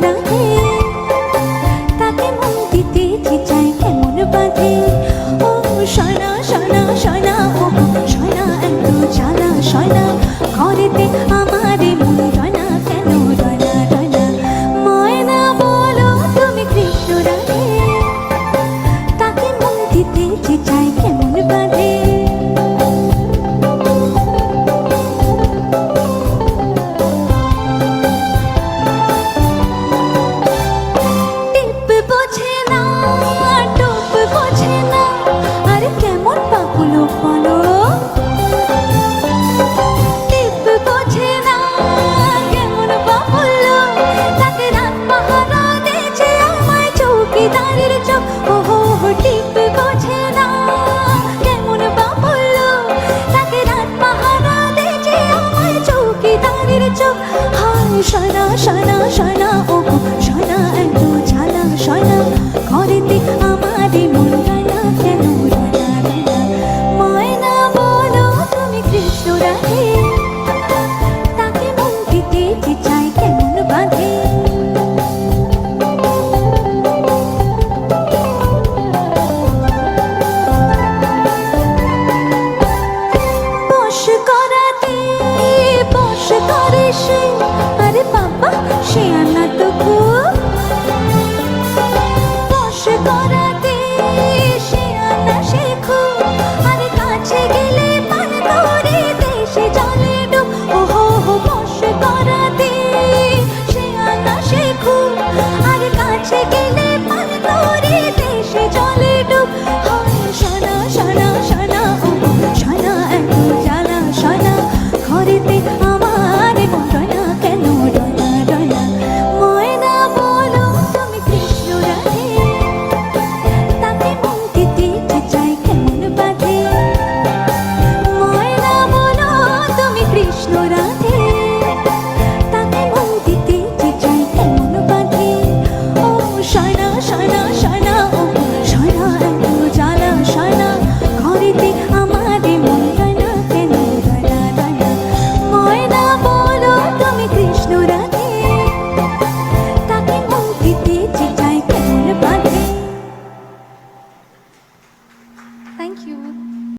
রাধে, তাকে মন দিতে যে চায় কেমন বাঁধে। ও সয়না সয়না সয়না, ও সয়না এত জ্বালা সয়না, ঘরেতে আমারে মন রয়না কেন রয়না রয়না। ময়না বলো তুমি কৃষ্ণ রাধে, তাকে মন দিতে যে চায় কেমন বাঁধে। চৌকিদারের চোখ, ও